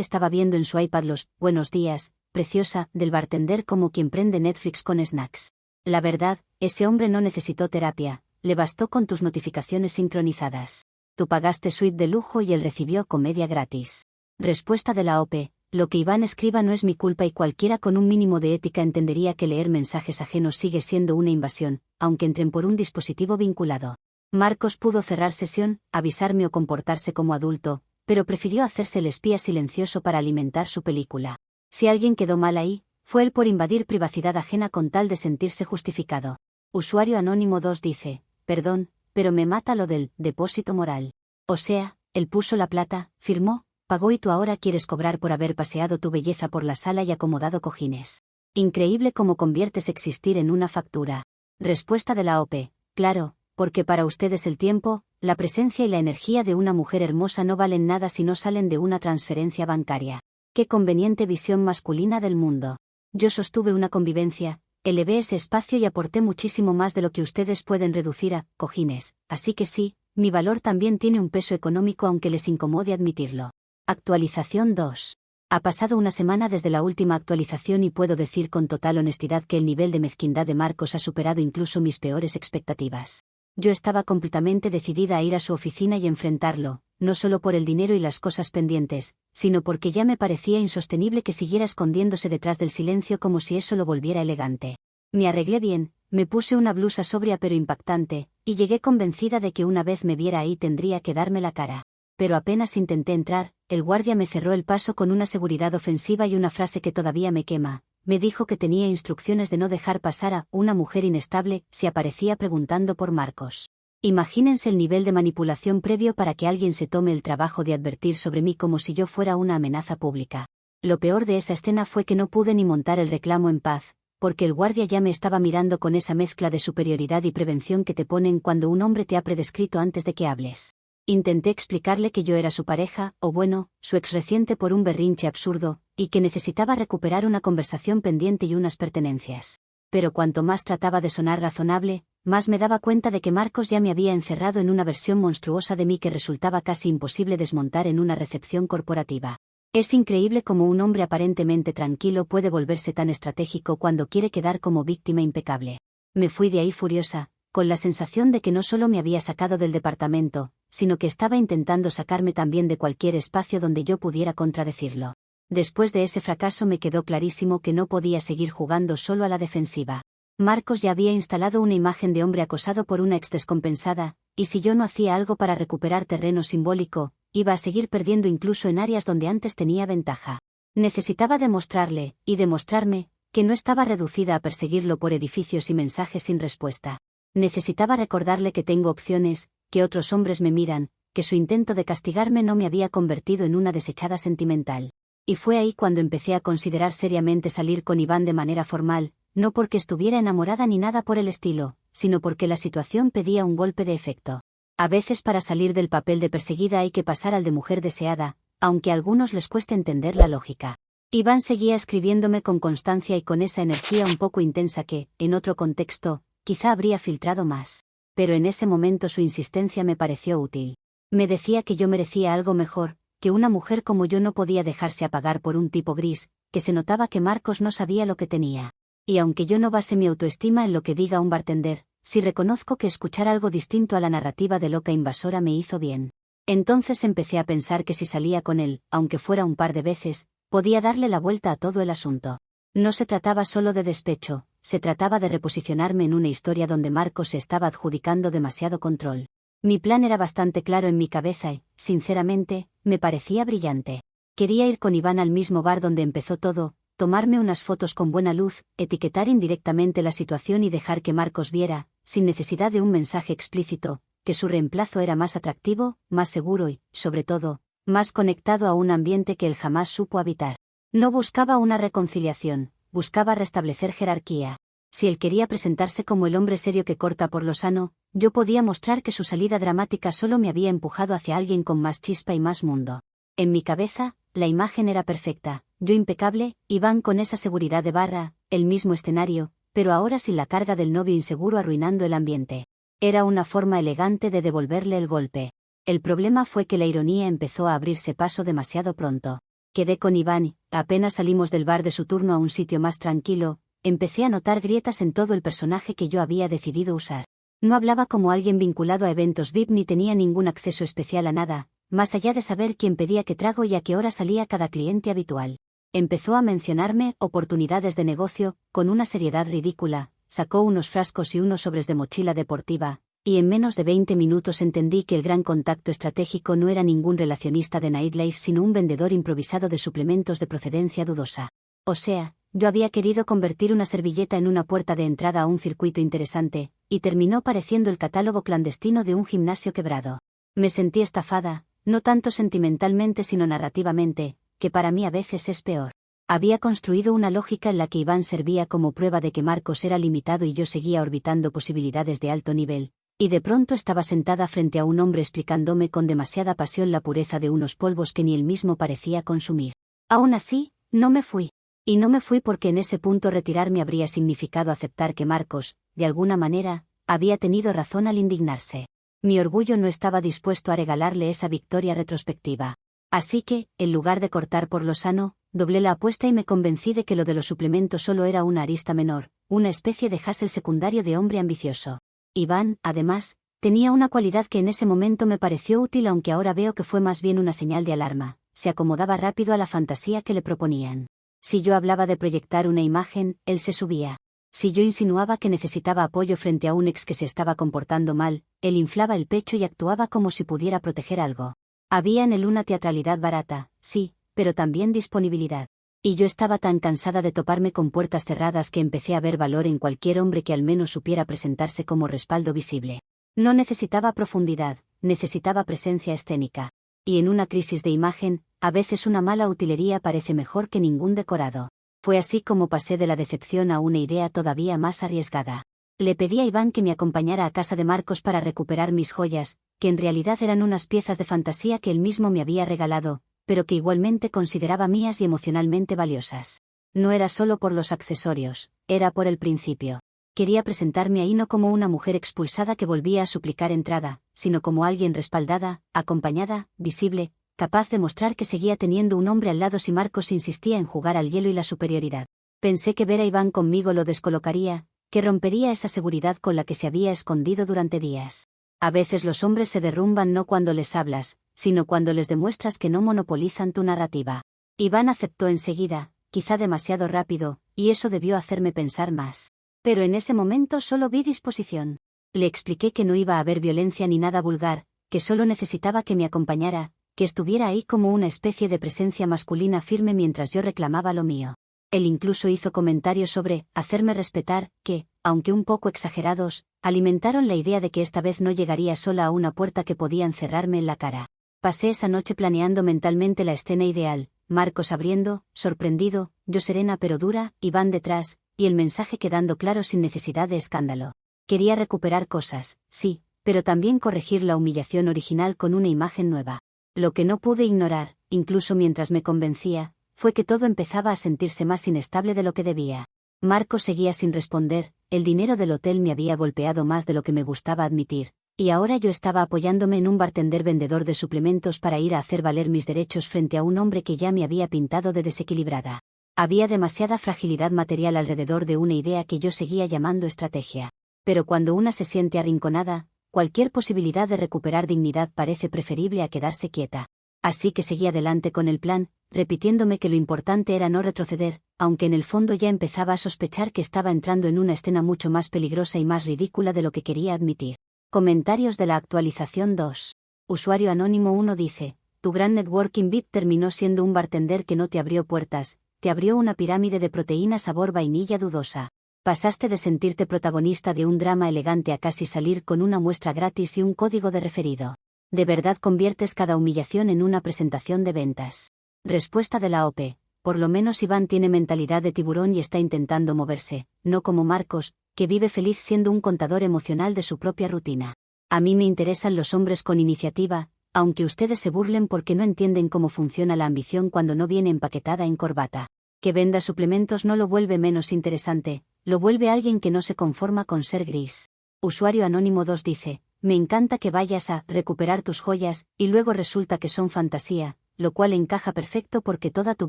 estaba viendo en su iPad los «Buenos días, preciosa» del bartender como quien prende Netflix con snacks. La verdad, ese hombre no necesitó terapia, le bastó con tus notificaciones sincronizadas. Tú pagaste suite de lujo y él recibió comedia gratis. Respuesta de la OP. Lo que Iván escriba no es mi culpa y cualquiera con un mínimo de ética entendería que leer mensajes ajenos sigue siendo una invasión, aunque entren por un dispositivo vinculado. Marcos pudo cerrar sesión, avisarme o comportarse como adulto, pero prefirió hacerse el espía silencioso para alimentar su película. Si alguien quedó mal ahí, fue él por invadir privacidad ajena con tal de sentirse justificado. Usuario anónimo 2 dice, perdón, pero me mata lo del depósito moral. O sea, él puso la plata, firmó, pagó y tú ahora quieres cobrar por haber paseado tu belleza por la sala y acomodado cojines. Increíble cómo conviertes existir en una factura. Respuesta de la OP. Claro, porque para ustedes el tiempo, la presencia y la energía de una mujer hermosa no valen nada si no salen de una transferencia bancaria. Qué conveniente visión masculina del mundo. Yo sostuve una convivencia, elevé ese espacio y aporté muchísimo más de lo que ustedes pueden reducir a cojines, así que sí, mi valor también tiene un peso económico aunque les incomode admitirlo. Actualización 2. Ha pasado una semana desde la última actualización y puedo decir con total honestidad que el nivel de mezquindad de Marcos ha superado incluso mis peores expectativas. Yo estaba completamente decidida a ir a su oficina y enfrentarlo, no solo por el dinero y las cosas pendientes, sino porque ya me parecía insostenible que siguiera escondiéndose detrás del silencio como si eso lo volviera elegante. Me arreglé bien, me puse una blusa sobria pero impactante, y llegué convencida de que una vez me viera ahí tendría que darme la cara. Pero apenas intenté entrar, el guardia me cerró el paso con una seguridad ofensiva y una frase que todavía me quema. Me dijo que tenía instrucciones de no dejar pasar a una mujer inestable si aparecía preguntando por Marcos. Imagínense el nivel de manipulación previo para que alguien se tome el trabajo de advertir sobre mí como si yo fuera una amenaza pública. Lo peor de esa escena fue que no pude ni montar el reclamo en paz, porque el guardia ya me estaba mirando con esa mezcla de superioridad y prevención que te ponen cuando un hombre te ha predescrito antes de que hables. Intenté explicarle que yo era su pareja, o bueno, su ex reciente por un berrinche absurdo, y que necesitaba recuperar una conversación pendiente y unas pertenencias. Pero cuanto más trataba de sonar razonable, más me daba cuenta de que Marcos ya me había encerrado en una versión monstruosa de mí que resultaba casi imposible desmontar en una recepción corporativa. Es increíble cómo un hombre aparentemente tranquilo puede volverse tan estratégico cuando quiere quedar como víctima impecable. Me fui de ahí furiosa, con la sensación de que no solo me había sacado del departamento, sino que estaba intentando sacarme también de cualquier espacio donde yo pudiera contradecirlo. Después de ese fracaso me quedó clarísimo que no podía seguir jugando solo a la defensiva. Marcos ya había instalado una imagen de hombre acosado por una ex descompensada, y si yo no hacía algo para recuperar terreno simbólico, iba a seguir perdiendo incluso en áreas donde antes tenía ventaja. Necesitaba demostrarle, y demostrarme, que no estaba reducida a perseguirlo por edificios y mensajes sin respuesta. Necesitaba recordarle que tengo opciones, que otros hombres me miran, que su intento de castigarme no me había convertido en una desechada sentimental. Y fue ahí cuando empecé a considerar seriamente salir con Iván de manera formal, no porque estuviera enamorada ni nada por el estilo, sino porque la situación pedía un golpe de efecto. A veces para salir del papel de perseguida hay que pasar al de mujer deseada, aunque a algunos les cueste entender la lógica. Iván seguía escribiéndome con constancia y con esa energía un poco intensa que, en otro contexto, quizá habría filtrado más. Pero en ese momento su insistencia me pareció útil. Me decía que yo merecía algo mejor, que una mujer como yo no podía dejarse apagar por un tipo gris, que se notaba que Marcos no sabía lo que tenía. Y aunque yo no base mi autoestima en lo que diga un bartender, sí reconozco que escuchar algo distinto a la narrativa de loca invasora me hizo bien. Entonces empecé a pensar que si salía con él, aunque fuera un par de veces, podía darle la vuelta a todo el asunto. No se trataba solo de despecho, se trataba de reposicionarme en una historia donde Marcos se estaba adjudicando demasiado control. Mi plan era bastante claro en mi cabeza y, sinceramente, me parecía brillante. Quería ir con Iván al mismo bar donde empezó todo, tomarme unas fotos con buena luz, etiquetar indirectamente la situación y dejar que Marcos viera, sin necesidad de un mensaje explícito, que su reemplazo era más atractivo, más seguro y, sobre todo, más conectado a un ambiente que él jamás supo habitar. No buscaba una reconciliación, buscaba restablecer jerarquía. Si él quería presentarse como el hombre serio que corta por lo sano, yo podía mostrar que su salida dramática solo me había empujado hacia alguien con más chispa y más mundo. En mi cabeza, la imagen era perfecta, yo impecable, Iván con esa seguridad de barra, el mismo escenario, pero ahora sin la carga del novio inseguro arruinando el ambiente. Era una forma elegante de devolverle el golpe. El problema fue que la ironía empezó a abrirse paso demasiado pronto. Quedé con Iván, apenas salimos del bar de su turno a un sitio más tranquilo, empecé a notar grietas en todo el personaje que yo había decidido usar. No hablaba como alguien vinculado a eventos VIP ni tenía ningún acceso especial a nada, más allá de saber quién pedía qué trago y a qué hora salía cada cliente habitual. Empezó a mencionarme oportunidades de negocio, con una seriedad ridícula, sacó unos frascos y unos sobres de mochila deportiva, y en menos de 20 minutos entendí que el gran contacto estratégico no era ningún relacionista de nightlife sino un vendedor improvisado de suplementos de procedencia dudosa. O sea, yo había querido convertir una servilleta en una puerta de entrada a un circuito interesante, y terminó pareciendo el catálogo clandestino de un gimnasio quebrado. Me sentí estafada, no tanto sentimentalmente sino narrativamente, que para mí a veces es peor. Había construido una lógica en la que Iván servía como prueba de que Marcos era limitado y yo seguía orbitando posibilidades de alto nivel, y de pronto estaba sentada frente a un hombre explicándome con demasiada pasión la pureza de unos polvos que ni él mismo parecía consumir. Aún así, no me fui. Y no me fui porque en ese punto retirarme habría significado aceptar que Marcos, de alguna manera, había tenido razón al indignarse. Mi orgullo no estaba dispuesto a regalarle esa victoria retrospectiva. Así que, en lugar de cortar por lo sano, doblé la apuesta y me convencí de que lo de los suplementos solo era una arista menor, una especie de Hassel secundario de hombre ambicioso. Iván, además, tenía una cualidad que en ese momento me pareció útil aunque ahora veo que fue más bien una señal de alarma, se acomodaba rápido a la fantasía que le proponían. Si yo hablaba de proyectar una imagen, él se subía. Si yo insinuaba que necesitaba apoyo frente a un ex que se estaba comportando mal, él inflaba el pecho y actuaba como si pudiera proteger algo. Había en él una teatralidad barata, sí, pero también disponibilidad. Y yo estaba tan cansada de toparme con puertas cerradas que empecé a ver valor en cualquier hombre que al menos supiera presentarse como respaldo visible. No necesitaba profundidad, necesitaba presencia escénica. Y en una crisis de imagen, a veces una mala utilería parece mejor que ningún decorado. Fue así como pasé de la decepción a una idea todavía más arriesgada. Le pedí a Iván que me acompañara a casa de Marcos para recuperar mis joyas, que en realidad eran unas piezas de fantasía que él mismo me había regalado, pero que igualmente consideraba mías y emocionalmente valiosas. No era solo por los accesorios, era por el principio. Quería presentarme ahí no como una mujer expulsada que volvía a suplicar entrada, sino como alguien respaldada, acompañada, visible, capaz de mostrar que seguía teniendo un hombre al lado si Marcos insistía en jugar al hielo y la superioridad. Pensé que ver a Iván conmigo lo descolocaría, que rompería esa seguridad con la que se había escondido durante días. A veces los hombres se derrumban no cuando les hablas, sino cuando les demuestras que no monopolizan tu narrativa. Iván aceptó enseguida, quizá demasiado rápido, y eso debió hacerme pensar más. Pero en ese momento solo vi disposición. Le expliqué que no iba a haber violencia ni nada vulgar, que solo necesitaba que me acompañara, que estuviera ahí como una especie de presencia masculina firme mientras yo reclamaba lo mío. Él incluso hizo comentarios sobre hacerme respetar, que, aunque un poco exagerados, alimentaron la idea de que esta vez no llegaría sola a una puerta que podía encerrarme en la cara. Pasé esa noche planeando mentalmente la escena ideal, Marcos abriendo, sorprendido, yo serena pero dura, Iván detrás, y el mensaje quedando claro sin necesidad de escándalo. Quería recuperar cosas, sí, pero también corregir la humillación original con una imagen nueva. Lo que no pude ignorar, incluso mientras me convencía, fue que todo empezaba a sentirse más inestable de lo que debía. Marcos seguía sin responder, el dinero del hotel me había golpeado más de lo que me gustaba admitir, y ahora yo estaba apoyándome en un bartender vendedor de suplementos para ir a hacer valer mis derechos frente a un hombre que ya me había pintado de desequilibrada. Había demasiada fragilidad material alrededor de una idea que yo seguía llamando estrategia. Pero cuando una se siente arrinconada, cualquier posibilidad de recuperar dignidad parece preferible a quedarse quieta. Así que seguí adelante con el plan, repitiéndome que lo importante era no retroceder, aunque en el fondo ya empezaba a sospechar que estaba entrando en una escena mucho más peligrosa y más ridícula de lo que quería admitir. Comentarios de la actualización 2. Usuario anónimo 1 dice, tu gran networking VIP terminó siendo un bartender que no te abrió puertas, te abrió una pirámide de proteína sabor vainilla dudosa. Pasaste de sentirte protagonista de un drama elegante a casi salir con una muestra gratis y un código de referido. De verdad conviertes cada humillación en una presentación de ventas. Respuesta de la OP. Por lo menos Iván tiene mentalidad de tiburón y está intentando moverse, no como Marcos, que vive feliz siendo un contador emocional de su propia rutina. A mí me interesan los hombres con iniciativa, aunque ustedes se burlen porque no entienden cómo funciona la ambición cuando no viene empaquetada en corbata. Que venda suplementos no lo vuelve menos interesante, lo vuelve alguien que no se conforma con ser gris. Usuario anónimo 2 dice, me encanta que vayas a recuperar tus joyas, y luego resulta que son fantasía, lo cual encaja perfecto porque toda tu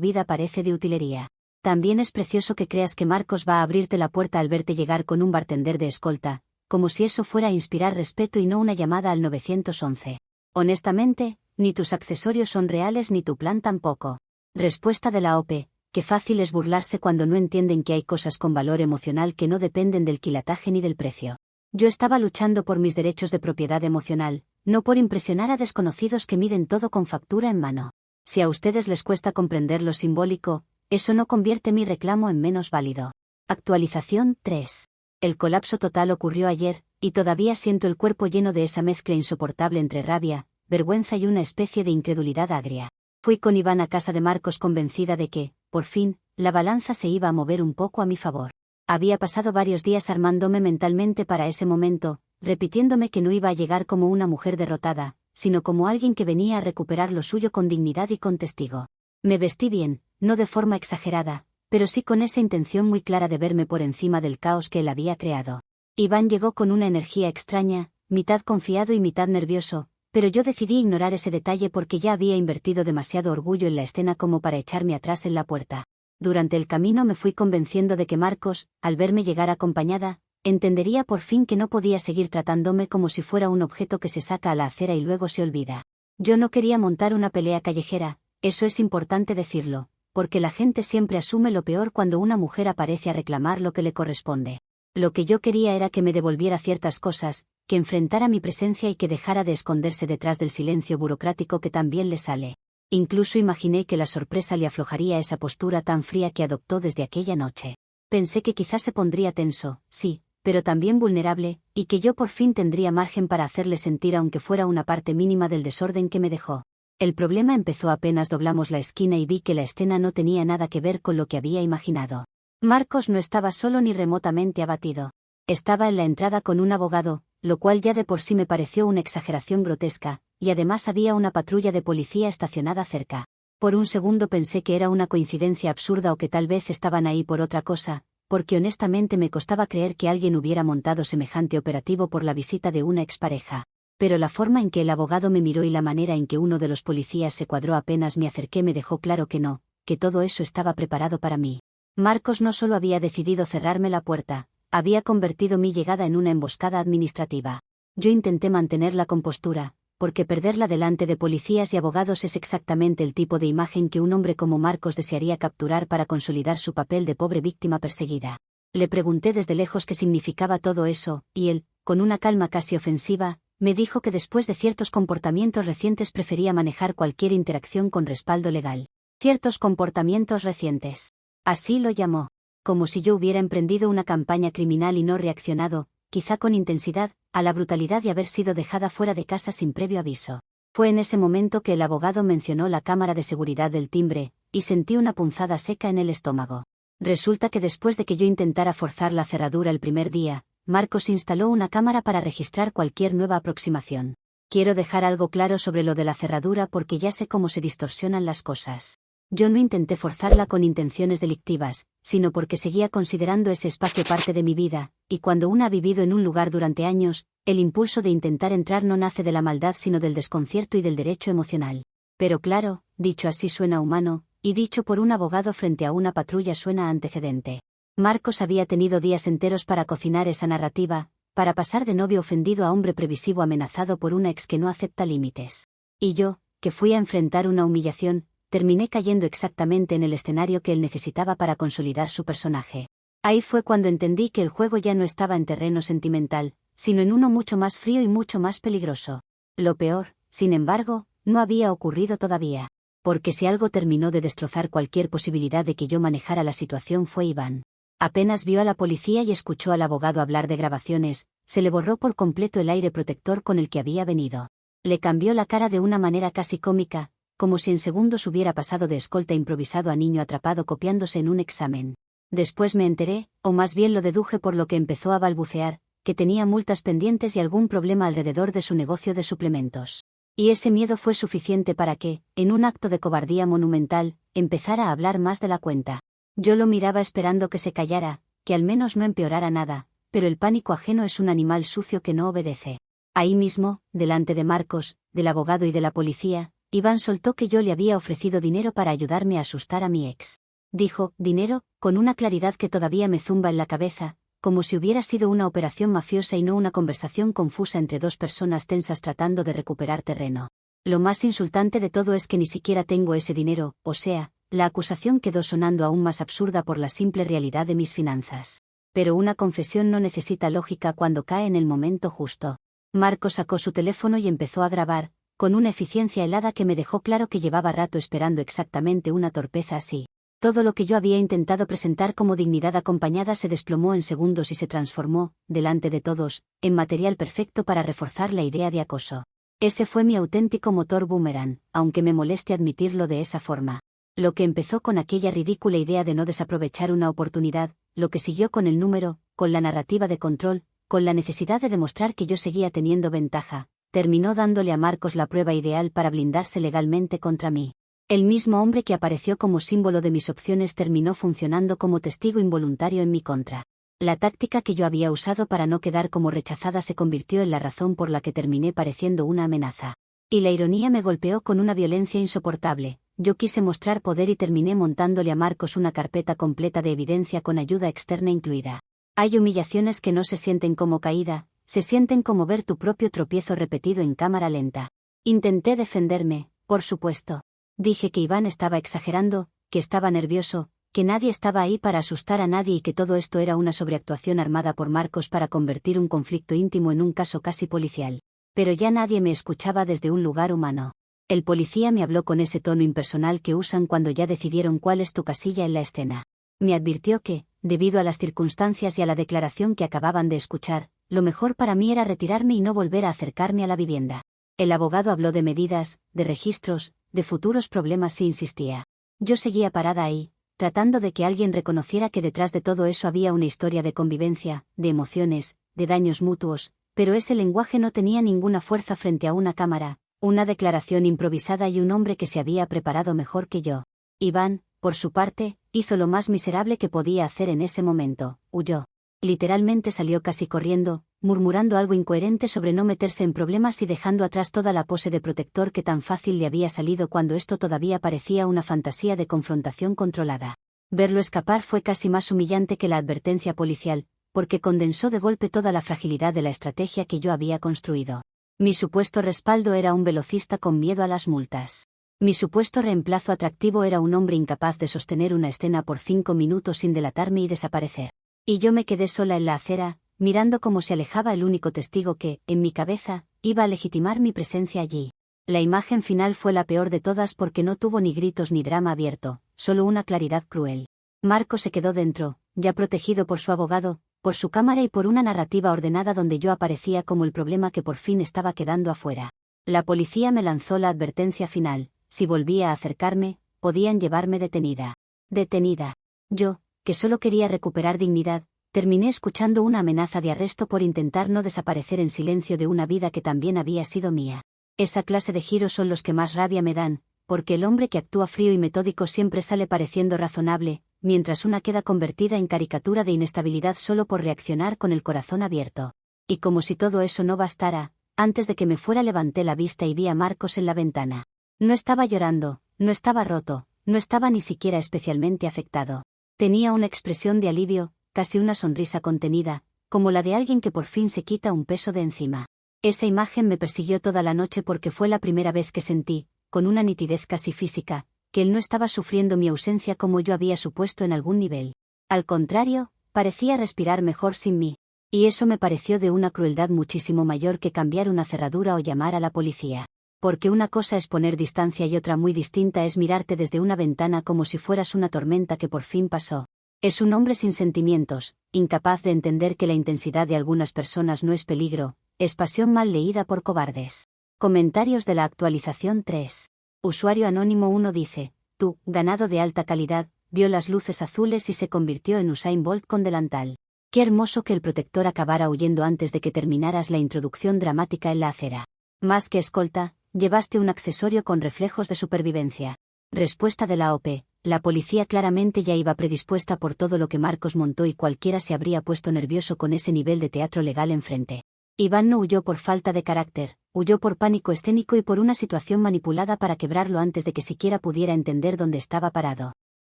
vida parece de utilería. También es precioso que creas que Marcos va a abrirte la puerta al verte llegar con un bartender de escolta, como si eso fuera a inspirar respeto y no una llamada al 911. Honestamente, ni tus accesorios son reales ni tu plan tampoco. Respuesta de la OP, qué fácil es burlarse cuando no entienden que hay cosas con valor emocional que no dependen del quilataje ni del precio. Yo estaba luchando por mis derechos de propiedad emocional, no por impresionar a desconocidos que miden todo con factura en mano. Si a ustedes les cuesta comprender lo simbólico, eso no convierte mi reclamo en menos válido. Actualización 3. El colapso total ocurrió ayer, y todavía siento el cuerpo lleno de esa mezcla insoportable entre rabia, vergüenza y una especie de incredulidad agria. Fui con Iván a casa de Marcos convencida de que, por fin, la balanza se iba a mover un poco a mi favor. Había pasado varios días armándome mentalmente para ese momento, repitiéndome que no iba a llegar como una mujer derrotada, sino como alguien que venía a recuperar lo suyo con dignidad y con testigo. Me vestí bien, no de forma exagerada, pero sí con esa intención muy clara de verme por encima del caos que él había creado. Iván llegó con una energía extraña, mitad confiado y mitad nervioso, pero yo decidí ignorar ese detalle porque ya había invertido demasiado orgullo en la escena como para echarme atrás en la puerta. Durante el camino me fui convenciendo de que Marcos, al verme llegar acompañada, entendería por fin que no podía seguir tratándome como si fuera un objeto que se saca a la acera y luego se olvida. Yo no quería montar una pelea callejera, eso es importante decirlo, porque la gente siempre asume lo peor cuando una mujer aparece a reclamar lo que le corresponde. Lo que yo quería era que me devolviera ciertas cosas, que enfrentara mi presencia y que dejara de esconderse detrás del silencio burocrático que también le sale. Incluso imaginé que la sorpresa le aflojaría esa postura tan fría que adoptó desde aquella noche. Pensé que quizás se pondría tenso, sí, pero también vulnerable, y que yo por fin tendría margen para hacerle sentir aunque fuera una parte mínima del desorden que me dejó. El problema empezó apenas doblamos la esquina y vi que la escena no tenía nada que ver con lo que había imaginado. Marcos no estaba solo ni remotamente abatido. Estaba en la entrada con un abogado, lo cual ya de por sí me pareció una exageración grotesca, y además había una patrulla de policía estacionada cerca. Por un segundo pensé que era una coincidencia absurda o que tal vez estaban ahí por otra cosa, porque honestamente me costaba creer que alguien hubiera montado semejante operativo por la visita de una expareja. Pero la forma en que el abogado me miró y la manera en que uno de los policías se cuadró apenas me acerqué me dejó claro que no, que todo eso estaba preparado para mí. Marcos no solo había decidido cerrarme la puerta, había convertido mi llegada en una emboscada administrativa. Yo intenté mantener la compostura, porque perderla delante de policías y abogados es exactamente el tipo de imagen que un hombre como Marcos desearía capturar para consolidar su papel de pobre víctima perseguida. Le pregunté desde lejos qué significaba todo eso, y él, con una calma casi ofensiva, me dijo que después de ciertos comportamientos recientes prefería manejar cualquier interacción con respaldo legal. Ciertos comportamientos recientes. Así lo llamó. Como si yo hubiera emprendido una campaña criminal y no reaccionado, quizá con intensidad, a la brutalidad de haber sido dejada fuera de casa sin previo aviso. Fue en ese momento que el abogado mencionó la cámara de seguridad del timbre, y sentí una punzada seca en el estómago. Resulta que después de que yo intentara forzar la cerradura el primer día, Marcos instaló una cámara para registrar cualquier nueva aproximación. Quiero dejar algo claro sobre lo de la cerradura porque ya sé cómo se distorsionan las cosas. Yo no intenté forzarla con intenciones delictivas, sino porque seguía considerando ese espacio parte de mi vida, y cuando uno ha vivido en un lugar durante años, el impulso de intentar entrar no nace de la maldad sino del desconcierto y del derecho emocional. Pero claro, dicho así suena humano, y dicho por un abogado frente a una patrulla suena antecedente. Marcos había tenido días enteros para cocinar esa narrativa, para pasar de novio ofendido a hombre previsivo amenazado por una ex que no acepta límites. Y yo, que fui a enfrentar una humillación, terminé cayendo exactamente en el escenario que él necesitaba para consolidar su personaje. Ahí fue cuando entendí que el juego ya no estaba en terreno sentimental, sino en uno mucho más frío y mucho más peligroso. Lo peor, sin embargo, no había ocurrido todavía. Porque si algo terminó de destrozar cualquier posibilidad de que yo manejara la situación fue Iván. Apenas vio a la policía y escuchó al abogado hablar de grabaciones, se le borró por completo el aire protector con el que había venido. Le cambió la cara de una manera casi cómica, como si en segundos hubiera pasado de escolta improvisado a niño atrapado copiándose en un examen. Después me enteré, o más bien lo deduje por lo que empezó a balbucear, que tenía multas pendientes y algún problema alrededor de su negocio de suplementos. Y ese miedo fue suficiente para que, en un acto de cobardía monumental, empezara a hablar más de la cuenta. Yo lo miraba esperando que se callara, que al menos no empeorara nada, pero el pánico ajeno es un animal sucio que no obedece. Ahí mismo, delante de Marcos, del abogado y de la policía, Iván soltó que yo le había ofrecido dinero para ayudarme a asustar a mi ex. Dijo, dinero, con una claridad que todavía me zumba en la cabeza, como si hubiera sido una operación mafiosa y no una conversación confusa entre dos personas tensas tratando de recuperar terreno. Lo más insultante de todo es que ni siquiera tengo ese dinero, o sea, la acusación quedó sonando aún más absurda por la simple realidad de mis finanzas. Pero una confesión no necesita lógica cuando cae en el momento justo. Marcos sacó su teléfono y empezó a grabar, con una eficiencia helada que me dejó claro que llevaba rato esperando exactamente una torpeza así. Todo lo que yo había intentado presentar como dignidad acompañada se desplomó en segundos y se transformó, delante de todos, en material perfecto para reforzar la idea de acoso. Ese fue mi auténtico motor boomerang, aunque me moleste admitirlo de esa forma. Lo que empezó con aquella ridícula idea de no desaprovechar una oportunidad, lo que siguió con el número, con la narrativa de control, con la necesidad de demostrar que yo seguía teniendo ventaja, terminó dándole a Marcos la prueba ideal para blindarse legalmente contra mí. El mismo hombre que apareció como símbolo de mis opciones terminó funcionando como testigo involuntario en mi contra. La táctica que yo había usado para no quedar como rechazada se convirtió en la razón por la que terminé pareciendo una amenaza. Y la ironía me golpeó con una violencia insoportable. Yo quise mostrar poder y terminé montándole a Marcos una carpeta completa de evidencia con ayuda externa incluida. Hay humillaciones que no se sienten como caída, se sienten como ver tu propio tropiezo repetido en cámara lenta. Intenté defenderme, por supuesto. Dije que Iván estaba exagerando, que estaba nervioso, que nadie estaba ahí para asustar a nadie y que todo esto era una sobreactuación armada por Marcos para convertir un conflicto íntimo en un caso casi policial. Pero ya nadie me escuchaba desde un lugar humano. El policía me habló con ese tono impersonal que usan cuando ya decidieron cuál es tu casilla en la escena. Me advirtió que, debido a las circunstancias y a la declaración que acababan de escuchar, lo mejor para mí era retirarme y no volver a acercarme a la vivienda. El abogado habló de medidas, de registros, de futuros problemas si insistía. Yo seguía parada ahí, tratando de que alguien reconociera que detrás de todo eso había una historia de convivencia, de emociones, de daños mutuos, pero ese lenguaje no tenía ninguna fuerza frente a una cámara, una declaración improvisada y un hombre que se había preparado mejor que yo. Iván, por su parte, hizo lo más miserable que podía hacer en ese momento, huyó. Literalmente salió casi corriendo, murmurando algo incoherente sobre no meterse en problemas y dejando atrás toda la pose de protector que tan fácil le había salido cuando esto todavía parecía una fantasía de confrontación controlada. Verlo escapar fue casi más humillante que la advertencia policial, porque condensó de golpe toda la fragilidad de la estrategia que yo había construido. Mi supuesto respaldo era un velocista con miedo a las multas. Mi supuesto reemplazo atractivo era un hombre incapaz de sostener una escena por 5 minutos sin delatarme y desaparecer. Y yo me quedé sola en la acera, mirando cómo se alejaba el único testigo que, en mi cabeza, iba a legitimar mi presencia allí. La imagen final fue la peor de todas porque no tuvo ni gritos ni drama abierto, solo una claridad cruel. Marco se quedó dentro, ya protegido por su abogado, por su cámara y por una narrativa ordenada donde yo aparecía como el problema que por fin estaba quedando afuera. La policía me lanzó la advertencia final: si volvía a acercarme, podían llevarme detenida. Detenida. Yo, que solo quería recuperar dignidad, terminé escuchando una amenaza de arresto por intentar no desaparecer en silencio de una vida que también había sido mía. Esa clase de giros son los que más rabia me dan, porque el hombre que actúa frío y metódico siempre sale pareciendo razonable, mientras una queda convertida en caricatura de inestabilidad solo por reaccionar con el corazón abierto. Y como si todo eso no bastara, antes de que me fuera levanté la vista y vi a Marcos en la ventana. No estaba llorando, no estaba roto, no estaba ni siquiera especialmente afectado. Tenía una expresión de alivio, casi una sonrisa contenida, como la de alguien que por fin se quita un peso de encima. Esa imagen me persiguió toda la noche porque fue la primera vez que sentí, con una nitidez casi física, que él no estaba sufriendo mi ausencia como yo había supuesto en algún nivel. Al contrario, parecía respirar mejor sin mí. Y eso me pareció de una crueldad muchísimo mayor que cambiar una cerradura o llamar a la policía. Porque una cosa es poner distancia y otra muy distinta es mirarte desde una ventana como si fueras una tormenta que por fin pasó. Es un hombre sin sentimientos, incapaz de entender que la intensidad de algunas personas no es peligro, es pasión mal leída por cobardes. Comentarios de la actualización 3. Usuario anónimo 1 dice: tú, ganado de alta calidad, vio las luces azules y se convirtió en Usain Bolt con delantal. Qué hermoso que el protector acabara huyendo antes de que terminaras la introducción dramática en la acera. Más que escolta, llevaste un accesorio con reflejos de supervivencia. Respuesta de la OP. La policía claramente ya iba predispuesta por todo lo que Marcos montó y cualquiera se habría puesto nervioso con ese nivel de teatro legal enfrente. Iván no huyó por falta de carácter, huyó por pánico escénico y por una situación manipulada para quebrarlo antes de que siquiera pudiera entender dónde estaba parado.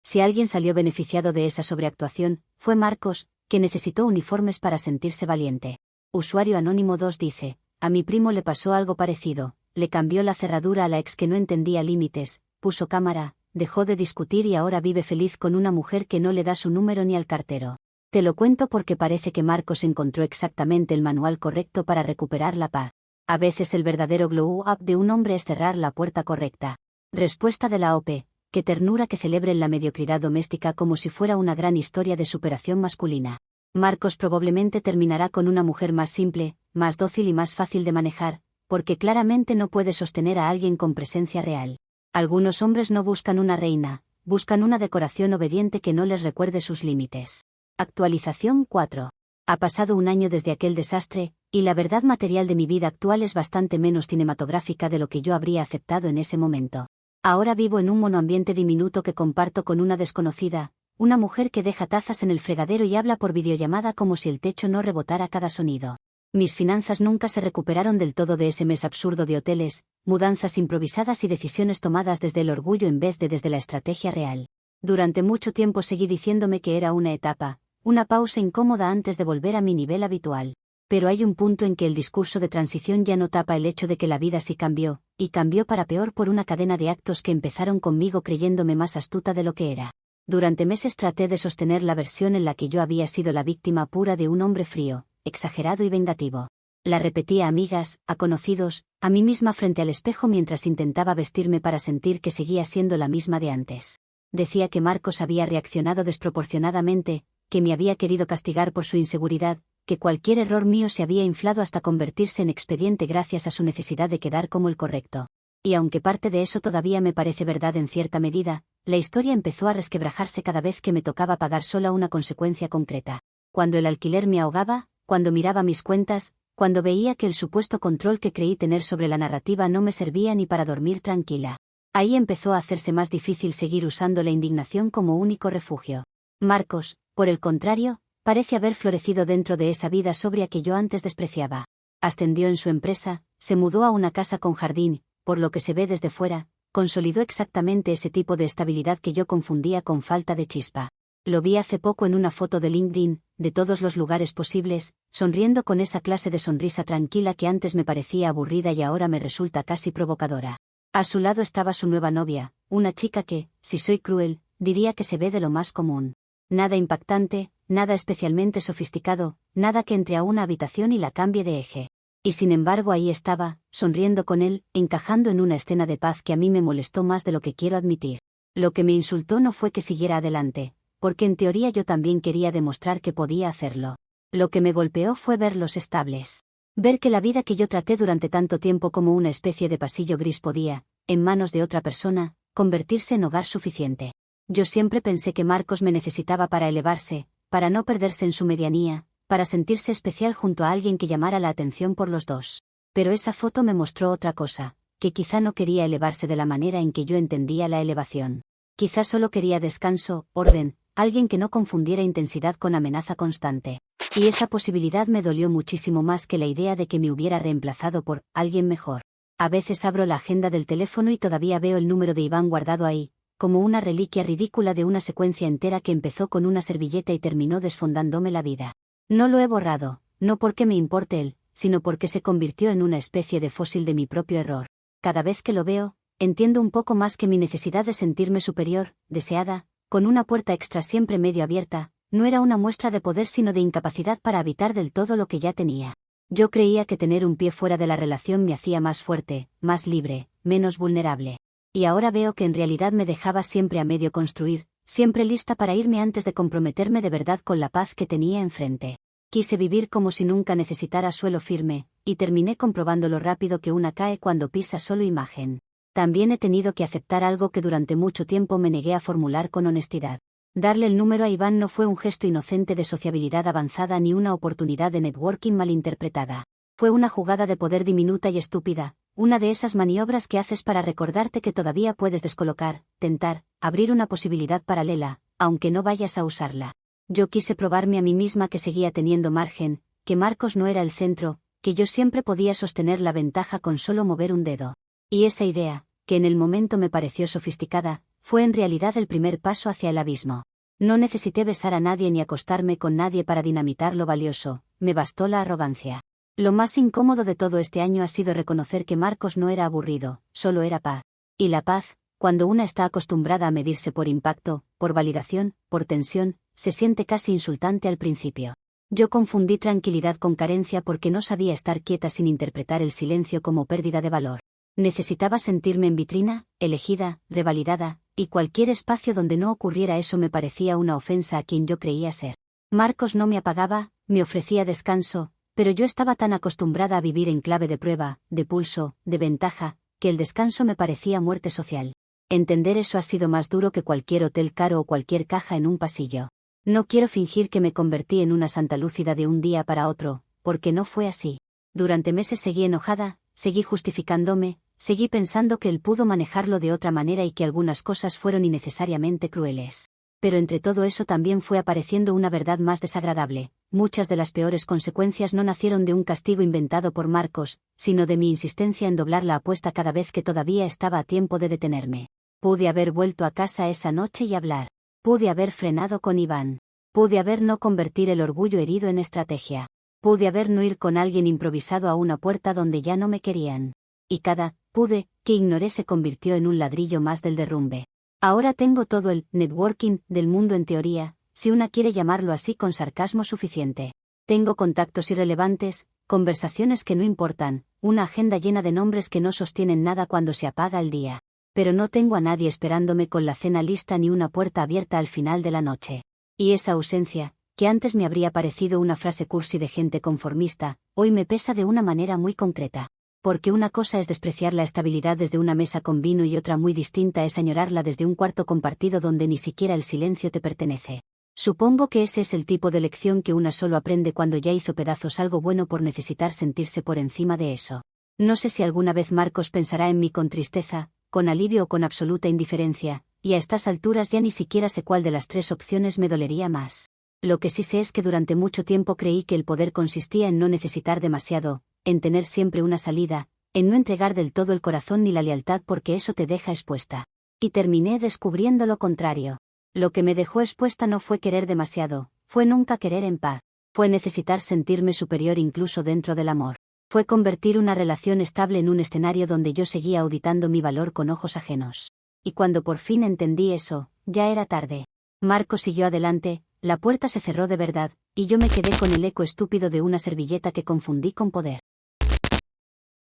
Si alguien salió beneficiado de esa sobreactuación, fue Marcos, que necesitó uniformes para sentirse valiente. Usuario anónimo 2 dice, a mi primo le pasó algo parecido, le cambió la cerradura a la ex que no entendía límites, puso cámara, dejó de discutir y ahora vive feliz con una mujer que no le da su número ni al cartero. Te lo cuento porque parece que Marcos encontró exactamente el manual correcto para recuperar la paz. A veces el verdadero glow up de un hombre es cerrar la puerta correcta. Respuesta de la OP. Qué ternura que celebren la mediocridad doméstica como si fuera una gran historia de superación masculina. Marcos probablemente terminará con una mujer más simple, más dócil y más fácil de manejar, porque claramente no puede sostener a alguien con presencia real. Algunos hombres no buscan una reina, buscan una decoración obediente que no les recuerde sus límites. Actualización 4. Ha pasado un año desde aquel desastre, y la verdad material de mi vida actual es bastante menos cinematográfica de lo que yo habría aceptado en ese momento. Ahora vivo en un monoambiente diminuto que comparto con una desconocida, una mujer que deja tazas en el fregadero y habla por videollamada como si el techo no rebotara cada sonido. Mis finanzas nunca se recuperaron del todo de ese mes absurdo de hoteles, mudanzas improvisadas y decisiones tomadas desde el orgullo en vez de desde la estrategia real. Durante mucho tiempo seguí diciéndome que era una etapa, una pausa incómoda antes de volver a mi nivel habitual. Pero hay un punto en que el discurso de transición ya no tapa el hecho de que la vida sí cambió, y cambió para peor por una cadena de actos que empezaron conmigo creyéndome más astuta de lo que era. Durante meses traté de sostener la versión en la que yo había sido la víctima pura de un hombre frío, exagerado y vengativo. La repetía a amigas, a conocidos, a mí misma frente al espejo mientras intentaba vestirme para sentir que seguía siendo la misma de antes. Decía que Marcos había reaccionado desproporcionadamente, que me había querido castigar por su inseguridad, que cualquier error mío se había inflado hasta convertirse en expediente gracias a su necesidad de quedar como el correcto. Y aunque parte de eso todavía me parece verdad en cierta medida, la historia empezó a resquebrajarse cada vez que me tocaba pagar sola una consecuencia concreta. Cuando el alquiler me ahogaba, cuando miraba mis cuentas, cuando veía que el supuesto control que creí tener sobre la narrativa no me servía ni para dormir tranquila. Ahí empezó a hacerse más difícil seguir usando la indignación como único refugio. Marcos, por el contrario, parece haber florecido dentro de esa vida sobria que yo antes despreciaba. Ascendió en su empresa, se mudó a una casa con jardín, por lo que se ve desde fuera, consolidó exactamente ese tipo de estabilidad que yo confundía con falta de chispa. Lo vi hace poco en una foto de LinkedIn, de todos los lugares posibles, sonriendo con esa clase de sonrisa tranquila que antes me parecía aburrida y ahora me resulta casi provocadora. A su lado estaba su nueva novia, una chica que, si soy cruel, diría que se ve de lo más común. Nada impactante, nada especialmente sofisticado, nada que entre a una habitación y la cambie de eje. Y sin embargo ahí estaba, sonriendo con él, encajando en una escena de paz que a mí me molestó más de lo que quiero admitir. Lo que me insultó no fue que siguiera adelante, porque en teoría yo también quería demostrar que podía hacerlo. Lo que me golpeó fue verlos estables. Ver que la vida que yo traté durante tanto tiempo como una especie de pasillo gris podía, en manos de otra persona, convertirse en hogar suficiente. Yo siempre pensé que Marcos me necesitaba para elevarse, para no perderse en su medianía, para sentirse especial junto a alguien que llamara la atención por los dos. Pero esa foto me mostró otra cosa, que quizá no quería elevarse de la manera en que yo entendía la elevación. Quizá solo quería descanso, orden, alguien que no confundiera intensidad con amenaza constante. Y esa posibilidad me dolió muchísimo más que la idea de que me hubiera reemplazado por alguien mejor. A veces abro la agenda del teléfono y todavía veo el número de Iván guardado ahí, como una reliquia ridícula de una secuencia entera que empezó con una servilleta y terminó desfondándome la vida. No lo he borrado, no porque me importe él, sino porque se convirtió en una especie de fósil de mi propio error. Cada vez que lo veo, entiendo un poco más que mi necesidad de sentirme superior, deseada, con una puerta extra siempre medio abierta, no era una muestra de poder sino de incapacidad para habitar del todo lo que ya tenía. Yo creía que tener un pie fuera de la relación me hacía más fuerte, más libre, menos vulnerable. Y ahora veo que en realidad me dejaba siempre a medio construir, siempre lista para irme antes de comprometerme de verdad con la paz que tenía enfrente. Quise vivir como si nunca necesitara suelo firme, y terminé comprobando lo rápido que una cae cuando pisa solo imagen. También he tenido que aceptar algo que durante mucho tiempo me negué a formular con honestidad. Darle el número a Iván no fue un gesto inocente de sociabilidad avanzada ni una oportunidad de networking malinterpretada. Fue una jugada de poder diminuta y estúpida, una de esas maniobras que haces para recordarte que todavía puedes descolocar, tentar, abrir una posibilidad paralela, aunque no vayas a usarla. Yo quise probarme a mí misma que seguía teniendo margen, que Marcos no era el centro, que yo siempre podía sostener la ventaja con solo mover un dedo. Y esa idea, que en el momento me pareció sofisticada, fue en realidad el primer paso hacia el abismo. No necesité besar a nadie ni acostarme con nadie para dinamitar lo valioso, me bastó la arrogancia. Lo más incómodo de todo este año ha sido reconocer que Marcos no era aburrido, solo era paz. Y la paz, cuando una está acostumbrada a medirse por impacto, por validación, por tensión, se siente casi insultante al principio. Yo confundí tranquilidad con carencia porque no sabía estar quieta sin interpretar el silencio como pérdida de valor. Necesitaba sentirme en vitrina, elegida, revalidada, y cualquier espacio donde no ocurriera eso me parecía una ofensa a quien yo creía ser. Marcos no me apagaba, me ofrecía descanso, pero yo estaba tan acostumbrada a vivir en clave de prueba, de pulso, de ventaja, que el descanso me parecía muerte social. Entender eso ha sido más duro que cualquier hotel caro o cualquier caja en un pasillo. No quiero fingir que me convertí en una santa lúcida de un día para otro, porque no fue así. Durante meses seguí enojada, seguí justificándome, seguí pensando que él pudo manejarlo de otra manera y que algunas cosas fueron innecesariamente crueles. Pero entre todo eso también fue apareciendo una verdad más desagradable. Muchas de las peores consecuencias no nacieron de un castigo inventado por Marcos, sino de mi insistencia en doblar la apuesta cada vez que todavía estaba a tiempo de detenerme. Pude haber vuelto a casa esa noche y hablar. Pude haber frenado con Iván. Pude haber no convertir el orgullo herido en estrategia. Pude haber no ir con alguien improvisado a una puerta donde ya no me querían. Y cada pude que ignoré se convirtió en un ladrillo más del derrumbe. Ahora tengo todo el networking del mundo en teoría, si una quiere llamarlo así con sarcasmo suficiente. Tengo contactos irrelevantes, conversaciones que no importan, una agenda llena de nombres que no sostienen nada cuando se apaga el día. Pero no tengo a nadie esperándome con la cena lista ni una puerta abierta al final de la noche. Y esa ausencia, que antes me habría parecido una frase cursi de gente conformista, hoy me pesa de una manera muy concreta. Porque una cosa es despreciar la estabilidad desde una mesa con vino y otra muy distinta es añorarla desde un cuarto compartido donde ni siquiera el silencio te pertenece. Supongo que ese es el tipo de lección que una solo aprende cuando ya hizo pedazos algo bueno por necesitar sentirse por encima de eso. No sé si alguna vez Marcos pensará en mí con tristeza, con alivio o con absoluta indiferencia, y a estas alturas ya ni siquiera sé cuál de las tres opciones me dolería más. Lo que sí sé es que durante mucho tiempo creí que el poder consistía en no necesitar demasiado, en tener siempre una salida, en no entregar del todo el corazón ni la lealtad porque eso te deja expuesta. Y terminé descubriendo lo contrario. Lo que me dejó expuesta no fue querer demasiado, fue nunca querer en paz, fue necesitar sentirme superior incluso dentro del amor. Fue convertir una relación estable en un escenario donde yo seguía auditando mi valor con ojos ajenos. Y cuando por fin entendí eso, ya era tarde. Marco siguió adelante, la puerta se cerró de verdad, y yo me quedé con el eco estúpido de una servilleta que confundí con poder.